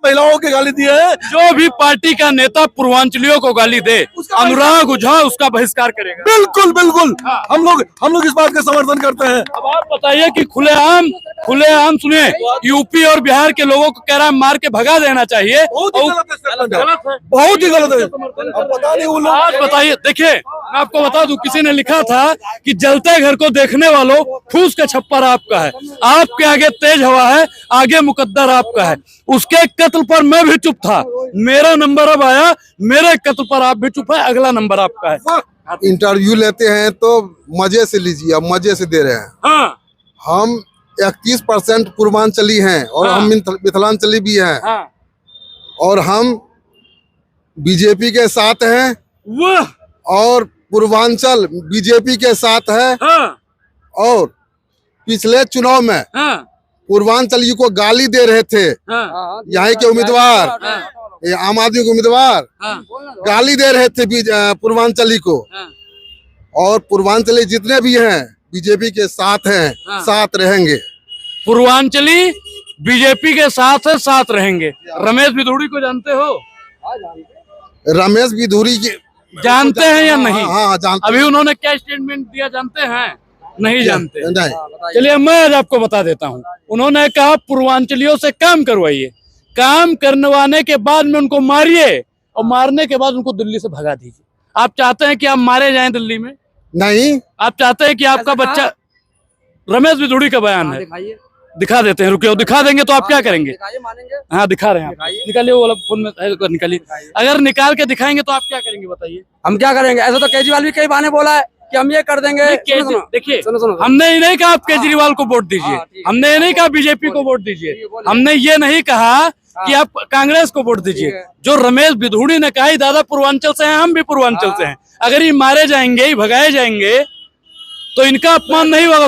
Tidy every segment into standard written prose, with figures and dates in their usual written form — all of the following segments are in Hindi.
महिलाओं की गाली दिए हैं। जो भी पार्टी का नेता पूर्वांचलियों को गाली दे, अनुराग ओझा उसका बहिष्कार करेगा। बिल्कुल बिल्कुल, हम लोग इस बात का समर्थन करते हैं। अब आप बताइए कि खुलेआम सुनिए, यूपी और बिहार के लोगों को कह रहा है मार के भगा देना चाहिए। बहुत ही गलत है। अब पता नहीं वो आज लोग बताइए, देखिए मैं आपको बता दूं, किसी ने लिखा था कि जलते घर को देखने वालों फूस का छप्पर आपका है, आपके आगे तेज हवा है, आगे मुकद्दर आपका है। उसके कत्ल पर मैं भी चुप था, मेरा नंबर अब आया, मेरे कत्ल पर आप भी चुप है, अगला नंबर आपका है। इंटरव्यू लेते हैं तो मजे से लीजिए, अब मजे से दे रहे हैं। हाँ, हम 31% पूर्वांचली हैं और हाँ। हम मिथिलांचली भी हैं, हाँ, और हम बीजेपी के साथ हैं वाह, और पूर्वांचल बीजेपी के साथ है। हाँ, और पिछले चुनाव में हाँ, पूर्वांचली को गाली दे रहे थे हाँ, यहाँ के उम्मीदवार, ये आम आदमी के उम्मीदवार हाँ, गाली दे रहे थे पूर्वांचली को। हाँ। और पूर्वांचली जितने भी हैं बीजेपी के साथ हैं, हाँ। साथ रहेंगे। पूर्वांचली बीजेपी के साथ है, साथ रहेंगे। रमेश बिधूड़ी को जानते हो? रमेश बिधूड़ी के जानते हैं या नहीं? हाँ, जानते। अभी उन्होंने क्या स्टेटमेंट दिया जानते हैं? नहीं जानते। नहीं। चलिए मैं आज आपको बता देता हूँ। उन्होंने कहा पूर्वांचलियों से काम करवाइए, काम करवाने के बाद में उनको मारिए, और मारने के बाद उनको दिल्ली से भगा दीजिए। आप चाहते हैं कि आप मारे जाएं दिल्ली में? नहीं, आप चाहते हैं कि आपका बच्चा, रमेश बिधूड़ी का बयान है, दिखा देते हैं, रुकिए, दिखा देंगे तो आप क्या करेंगे? हाँ दिखा रहे हैं, निकालिए वो वाला फोन में है, निकालिए। अगर निकाल के दिखाएंगे तो आप क्या करेंगे बताइए? हम क्या करेंगे? ऐसा तो केजरीवाल भी कई बहाने बोला है कि हम ये कर देंगे। देखिए, सुनो। हमने ये नहीं कहा आप केजरीवाल को वोट दीजिए, हमने ये नहीं कहा बीजेपी को वोट दीजिए, हमने ये नहीं कहा कि आप कांग्रेस को वोट दीजिए। जो रमेश बिधूड़ी ने कहा, दादा पूर्वांचल से हैं, हम भी पूर्वांचल से हैं, अगर ये मारे जाएंगे, भगाए जाएंगे तो इनका अपमान नहीं होगा।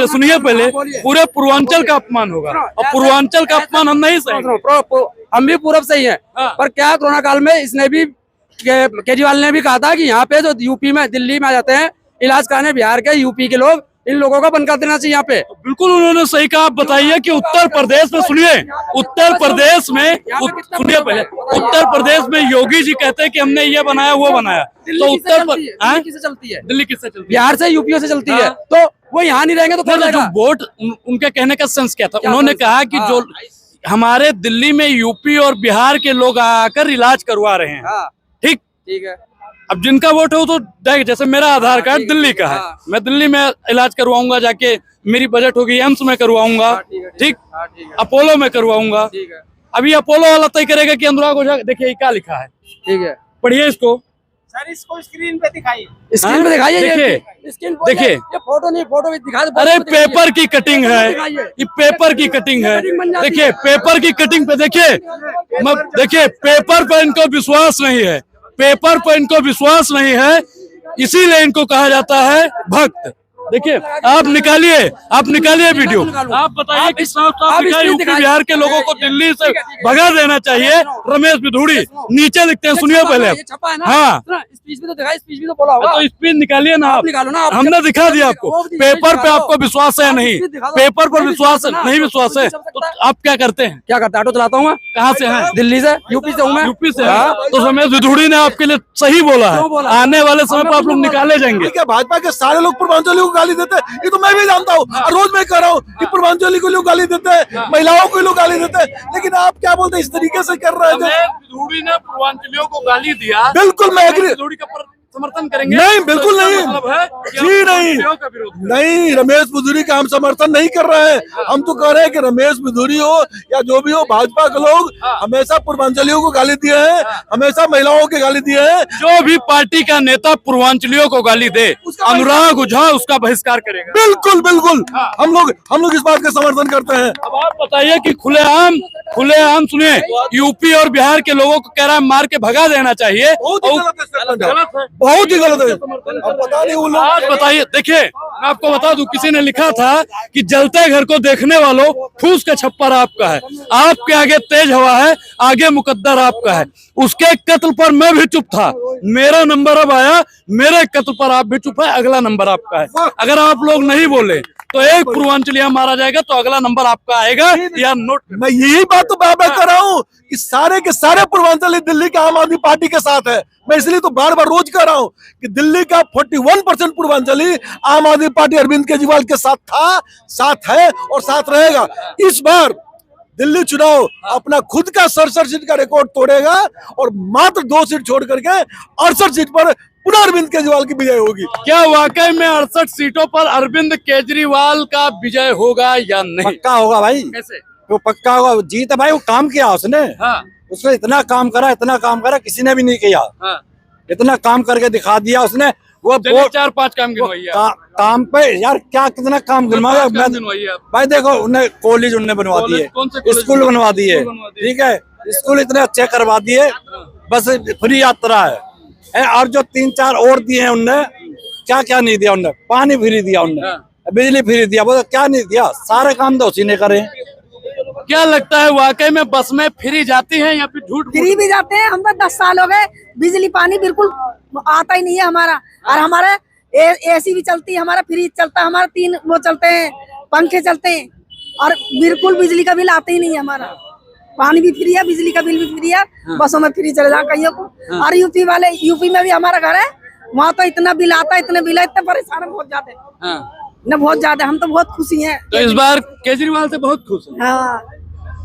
सुनिए पहले पूरे पूर्वांचल का अपमान होगा, और पूर्वांचल का अपमान हम नहीं सहेंगे। हम भी पूर्व से ही हैं। पर क्या कोरोना काल में इसने भी, केजरीवाल ने भी कहा था कि यहाँ पे जो यूपी में, दिल्ली में आ जाते हैं इलाज कराने बिहार के, यूपी के लोग, इन लोगों को बंद कर देना चाहिए यहाँ पे। बिल्कुल उन्होंने सही कहा। आप बताइए कि उत्तर प्रदेश में, सुनिए, उत्तर प्रदेश में योगी जी कहते हैं कि हमने ये बनाया वो बनाया, तो उत्तर दिल्ली किससे चलती है? दिल्ली किससे चलती है? बिहार से, यूपी से चलती है। तो वो यहाँ नहीं रहेंगे तो कौन जो रहेगा? वोट, उनके कहने का सेंस क्या था? उन्होंने कहा कि जो हमारे दिल्ली में यूपी और बिहार के लोग आकर इलाज करवा रहे हैं, ठीक है। अब जिनका वोट हो तो देख, जैसे मेरा आधार कार्ड दिल्ली का है, मैं दिल्ली में इलाज करवाऊंगा, जाके मेरी बजट होगी एम्स में करवाऊंगा, ठीक, अपोलो में करवाऊंगा। अभी अपोलो वाला तय करेगा कि अनुराग ओझा, देखिए क्या लिखा है, ठीक है, पढ़िए इसको सर, इसको स्क्रीन पे दिखाइए, स्क्रीन पे दिखाइए, देखिए, ये फोटो नहीं, फोटो भी दिखा दो। अरे पेपर की कटिंग है, ये पेपर की कटिंग है, देखिए पेपर की कटिंग पे देखिए पेपर पे इनको विश्वास नहीं है, पेपर पर इनको विश्वास नहीं है, इसीलिए इनको कहा जाता है भक्त। देखिए, आप निकालिए वीडियो, आप बताइए कि साफ लिखा यूपी बिहार के लोगों को दिल्ली से भगा देना चाहिए। रमेश बिधूड़ी नीचे लिखते हैं, सुनिए पहले। हाँ, स्पीच भी तो दिखाई, स्पीच भी तो बोला होगा। तो स्पीच निकालिए ना, आप निकालो ना। हमने दिखा दिया आपको, पेपर पे आपको विश्वास है नहीं, पेपर पर विश्वास है, तो आप क्या करते हैं? क्या करते? ऑटो चलाता हूँ। कहाँ से हैं? दिल्ली से, यूपी से हूँ मैं। यूपी से। तो रमेश बिधूड़ी ने आपके लिए सही बोला है, आने वाले समय पर आप लोग निकाले जाएंगे। क्या भाजपा के सारे लोग पूर्वांचली को गाली देते हैं? ये तो मैं भी जानता हूँ, और रोज मैं कह रहा हूँ कि पूर्वांचली को लोग गाली देते हैं, महिलाओं को लोग गाली देते हैं, लेकिन आप क्या बोलते हैं? इस तरीके से कर रहे हैं। बिधूड़ी ने पूर्वांचलियों को गाली दिया, बिल्कुल मैं एग्री, बिधूड़ी का समर्थन करेंगे? नहीं, बिल्कुल नहीं, जी नहीं, रमेश बिधूड़ी का हम समर्थन नहीं कर रहे हैं। हम तो कह रहे हैं कि रमेश बिधूड़ी हो या जो भी हो, भाजपा के लोग हमेशा पूर्वांचलियों को गाली दिए हैं, हमेशा महिलाओं की गाली दिए हैं। जो भी पार्टी का नेता पूर्वांचलियों को गाली दे, अनुराग ओझा उसका बहिष्कार करेगा। बिल्कुल, हम लोग इस बात का समर्थन करते हैं। अब आप बताइए कि खुलेआम सुनिए, यूपी और बिहार के लोगों को कह रहा है मार के भगा देना चाहिए। बहुत ही गलत है। अब पता नहीं वो लोग, आज बताइए, देखिए मैं आपको बता दूं, किसी ने लिखा था कि जलते घर को देखने वालों फूस का छप्पर आपका है, आपके आगे तेज हवा है, आगे मुकद्दर आपका है। उसके कत्ल पर मैं भी चुप था, मेरा नंबर अब आया, मेरे कत्ल पर आप भी चुप है, अगला नंबर आपका है। अगर आप लोग नहीं बोले तो एक पूर्वांचलिया मारा जाएगा, तो अगला नंबर आपका आएगा या नोट। मैं यही बात तो बार बार कर रहा हूँ। कि सारे के सारे पूर्वांचली दिल्ली के आम आदमी पार्टी के साथ है। मैं इसलिए तो बार बार रोज कह रहा हूं कि दिल्ली का 41% पूर्वांचली आम आदमी पार्टी अरविंद केजरीवाल के साथ था, साथ है और साथ रहेगा। इस बार दिल्ली चुनाव अपना खुद का 67 सीट का रिकॉर्ड तोड़ेगा और मात्र 2 सीट छोड़ करके 68 सीट पर पुनः अरविंद केजरीवाल की विजय होगी। क्या वाकई में 68 सीटों पर अरविंद केजरीवाल का विजय होगा या नहीं? पक्का होगा भाई, कैसे? वो पक्का होगा। जीत भाई, वो काम किया उसने। हाँ, उसने इतना काम करा किसी ने भी नहीं किया। हाँ। इतना काम करके दिखा दिया उसने। वो चलिए 4-5 काम गिनवाइए आप। काम पे यार क्या कितना काम गिनवाया। 5 काम गिनवाइए आप। भाई देखो, उन्हें कॉलेज उन्हें बनवा कॉलेज, दिए, कौन से कॉलेज? स्कूल बनवा दिए, स्कूल बनवा दिए। ठीक है, स्कूल इतने अच्छे करवा दिए, बस फ्री यात्रा है। और जो 3-4 और दिए हैं उनने, क्या क्या नहीं दिया उनने। पानी फ्री दिया उनने, बिजली फ्री दिया, वो क्या नहीं दिया। सारे काम तो उसी ने करे। क्या लगता है वाकई में बस में फ्री जाती है या फिर झूठ? फ्री भी जाते हैं। हम तो 10 साल हो गए, बिजली पानी बिल्कुल आता ही नहीं है हमारा। और हमारे एसी भी चलती है, हमारा फ्रिज चलता है, हमारा 3 वो चलते हैं, पंखे चलते हैं और बिल्कुल बिजली का बिल आता ही नहीं है हमारा। पानी भी फ्री है, बिजली का बिल भी फ्री है। बसों में फ्री चले जाए कहीं को। और यूपी में भी हमारा घर है, वहाँ तो इतना बिल आता है, इतने बिल है, इतने परेशान हम बहुत ज्यादा न, बहुत ज्यादा। हम तो बहुत खुशी हैं। तो इस बार केजरीवाल से बहुत खुश हैं। हाँ,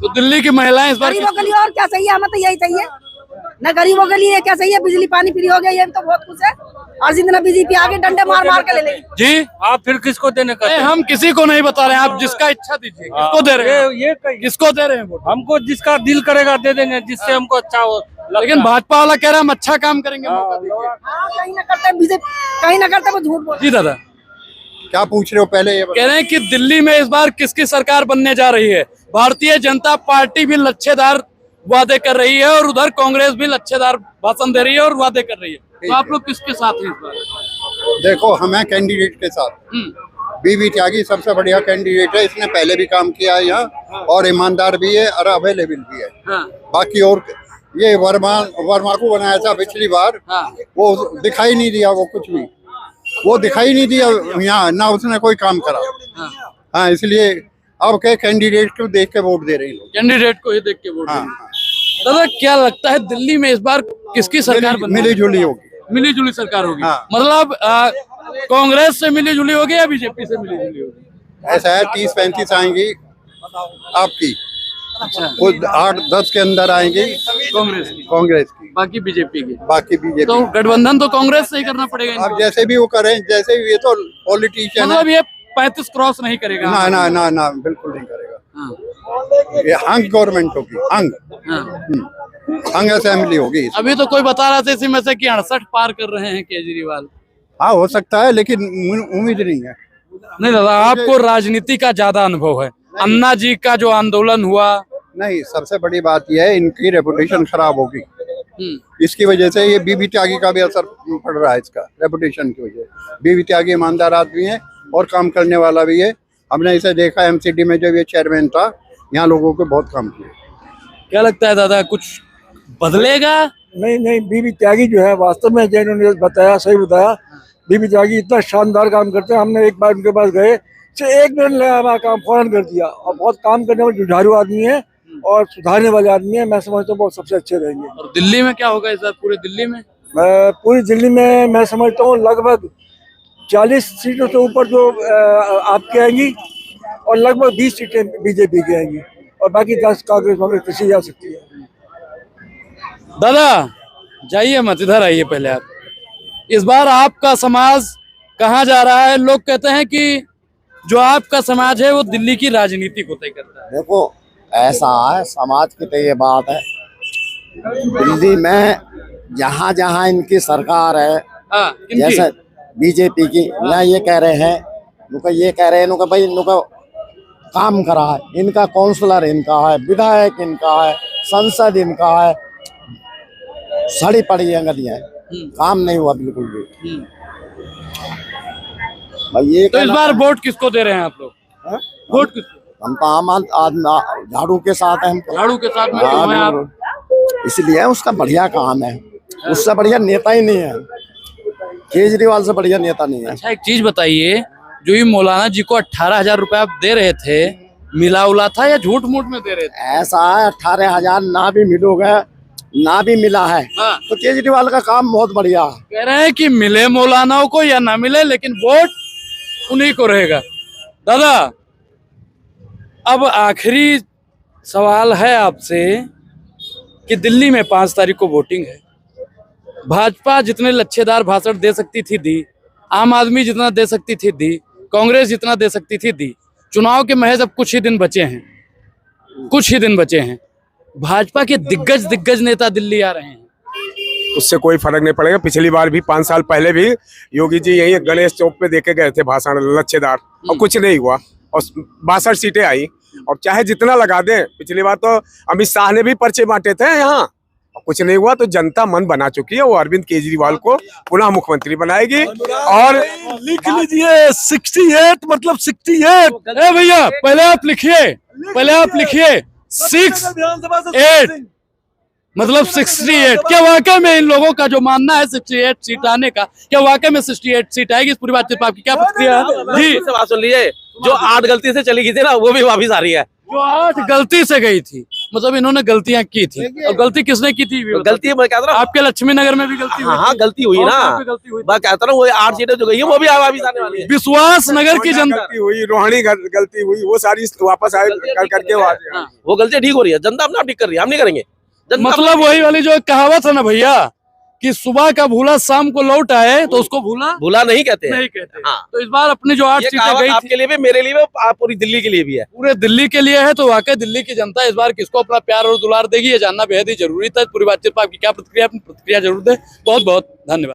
तो दिल्ली की महिलाएं इस बार गरीबों के लिए और क्या चाहिए? हमें तो यही चाहिए न, गरीबों के लिए क्या चाहिए? बिजली पानी फ्री हो गया, ये भी तो बहुत खुश है। और जितना बीजेपी आगे डंडे मार मार के ले लेगी। जी, आप फिर किसको देने का? हम किसी को नहीं बता रहे हैं, आप जिसका इच्छा दीजिए। किसको दे रहे हैं? ये किसको दे रहे हैं वोट? हमको जिसका दिल करेगा दे देंगे, जिससे हमको अच्छा हो। लेकिन भाजपा वाला कह रहा है हम अच्छा काम करेंगे, मौका दीजिए। हाँ, कहीं ना करते बीजेपी, कहीं ना करते वो झूठ बोलते। जी दादा, क्या पूछ रहे हो पहले ये कह रहे हैं कि दिल्ली में इस बार किसकी सरकार बनने जा रही है? भारतीय जनता पार्टी भी लच्छेदार वादे कर रही है और उधर कांग्रेस भी लच्छेदार भाषण दे रही है और वादे कर रही है। तो आप लोग किसके साथ हैं इस बार? देखो, हमें कैंडिडेट के साथ बीबी त्यागी सबसे बढ़िया कैंडिडेट है। इसने पहले भी काम किया है यहाँ और ईमानदार भी है और अवेलेबल भी है। हाँ, बाकी और ये वर्मा को बनाया था पिछली बार, हाँ। वो दिखाई नहीं दिया, वो कुछ भी वो दिखाई नहीं दिया यहाँ, ना उसने कोई काम करा। हाँ, इसलिए अब के कैंडिडेट को देख के वोट दे रहे हैं लोग। कैंडिडेट को ही देख के वोट हाँ, देंगे। दादा, क्या लगता है दिल्ली में इस बार किसकी सरकार बनने? मिली जुली होगी। मिली जुली सरकार होगी। हाँ। मतलब कांग्रेस से मिली जुली होगी या बीजेपी से मिली जुली होगी? ऐसा है, 30-35 आएंगी आपकी, अच्छा, खुद 8-10 के अंदर आएंगी कांग्रेस की, बाकी बीजेपी की। बाकी बीजेपी। तो गठबंधन तो कांग्रेस से ही करना पड़ेगा इनको। अब जैसे भी वो करें, जैसे भी, ये तो पॉलिटिशियन है। मतलब ये 35 क्रॉस नहीं करेगा? ना ना ना ना, बिल्कुल नहीं करेगा। हाँ, ये अंग गवर्नमेंट होगी, अंग हाँ। अंग असेंबली होगी। अभी तो कोई बता रहा था इसी में से कि 68 पार कर रहे हैं केजरीवाल। हाँ, हो सकता है, लेकिन उम्मीद नहीं है। नहीं दादा, आपको राजनीति का ज्यादा अनुभव है। अन्ना जी का जो आंदोलन हुआ, नहीं, सबसे बड़ी बात यह है, इनकी रेपुटेशन खराब होगी। इसकी वजह से ये बीबी त्यागी का भी असर पड़ रहा है, इसका रेपुटेशन की वजह। बीबी त्यागी ईमानदार आदमी है और काम करने वाला भी है। हमने इसे देखा एमसीडी में, जब ये चेयरमैन था, यहाँ लोगों को बहुत काम किया। क्या लगता है दादा, कुछ बदलेगा? नहीं, बीबी त्यागी जो है वास्तव में, जिन्होंने बताया सही बताया, बीबी त्यागी इतना शानदार काम करते हैं। हमने एक बार उनके पास गए, सिर्फ 1 मिनट लगा, हमारा काम फौरन कर दिया। और बहुत काम करने वाले जुझारू आदमी है और सुधारने वाले आदमी है। मैं समझता हूँ बहुत सबसे अच्छे रहेंगे। और दिल्ली में क्या होगा इस बार पूरे दिल्ली में? पूरी दिल्ली में मैं समझता हूँ लगभग 40 सीटों से ऊपर जो आपकी आएंगी और लगभग 20 सीटें बीजेपी की आएंगी और बाकी 10 कांग्रेस किसी जा सकती है। दादा जाइए मत, इधर आइए पहले आप। इस बार आपका समाज कहाँ जा रहा है? लोग कहते हैं कि जो आपका समाज है वो दिल्ली की राजनीति को तय करता है। देखो, ऐसा है, समाज की तो ये बात है, दिल्ली में जहाँ जहाँ इनकी सरकार है, हाँ, जैसे बीजेपी की, यहाँ ये कह रहे हैं, इनका भाई इनका काम करा है, इनका काउंसलर इनका है, विधायक इनका है, संसद इनका है, सड़ी पड़ी है गलियां, काम नहीं हुआ बिल्कुल भी। भाई ये तो इस बार वोट किसको दे रहे हैं आप लोग? वोट किसको? हम तो आम आदमी झाड़ू के साथ हैं। हम तो झाड़ू के साथ में क्यों हैं आप? इसलिए उसका बढ़िया काम है, उससे बढ़िया नेता ही नहीं है, केजरीवाल से बढ़िया नेता नहीं है। अच्छा, एक चीज बताइए, जो ये मौलाना जी को 18,000 रुपए आप दे रहे थे, मिला उला था या झूठ मूठ में दे रहे थे? ऐसा है 18,000 ना भी मिलोगे ना भी मिला है हाँ। तो केजरीवाल का काम बहुत बढ़िया है। कह रहे हैं कि मिले मौलानाओं को या ना मिले लेकिन वोट उन्हीं को रहेगा। दादा अब आखिरी सवाल है आपसे कि दिल्ली में 5 तारीख को वोटिंग है। भाजपा जितने लच्छेदार भाषण दे सकती थी दी, आम आदमी जितना दे सकती थी दी, कांग्रेस जितना दे सकती थी दी। चुनाव के महज अब कुछ ही दिन बचे हैं, कुछ ही दिन बचे हैं। भाजपा के दिग्गज नेता दिल्ली आ रहे हैं। उससे कोई फर्क नहीं पड़ेगा। पिछली बार भी 5 साल पहले भी योगी जी यही गणेश चौक पे देके गए थे भाषण लच्छेदार, और कुछ नहीं हुआ और 62 सीटें आई। और चाहे जितना लगा दें, पिछली बार तो अमित शाह ने भी पर्चे बांटे थे यहाँ, कुछ नहीं हुआ। तो जनता मन बना चुकी है, वो अरविंद केजरीवाल को पुनः मुख्यमंत्री बनाएगी। और लिख लीजिए 68 मतलब 68। ए भैया पहले आप लिखिए 68 मतलब 68। क्या वाकई में इन लोगों का जो मानना है 68 सीट आने का, क्या वाकई में 68 सीट आएगी? इस पूरी बातचीत आपकी क्या प्रतिक्रिया है? जी से बात सुन लीजिए, जो 8 गलती से चली गई थी ना वो भी वापिस आ रही है। जो 8 गलती से गई थी, मतलब इन्होंने गलतियां की थी। और गलती किसने की थी? गलती मैं कहता हूँ आपके लक्ष्मी नगर में भी गलती हुई हाँ थी। गलती हुई और ना, कहाँ पे गलती हुई? मैं कहता हूँ वो 8 सीटें जो गई है वो भी वापिस आने वाली है। विश्वास नगर की जनता गलती हुई, रोहिणी गलती हुई, वो सारी वापस आए करके वो गलतियां ठीक हो रही है, जनता अपने आप ठीक कर रही है, हम नहीं करेंगे। मतलब वही वाली जो एक कहावत है ना भैया कि सुबह का भूला शाम को लौट आए, तो उसको भूला नहीं कहते हैं। नहीं कहते। हाँ। तो इस बार अपनी जो 8 ये सीटें कहावत गई थी आपके लिए भी, मेरे लिए भी, पूरी दिल्ली के लिए भी है। पूरे दिल्ली के लिए है। तो वाकई दिल्ली की जनता इस बार किसको अपना प्यार और दुलार देगी, ये जानना बेहद ही जरूरी था। पूरी बातचीत पर आपकी क्या प्रतिक्रिया, अपनी प्रतिक्रिया जरूर दें। बहुत बहुत धन्यवाद।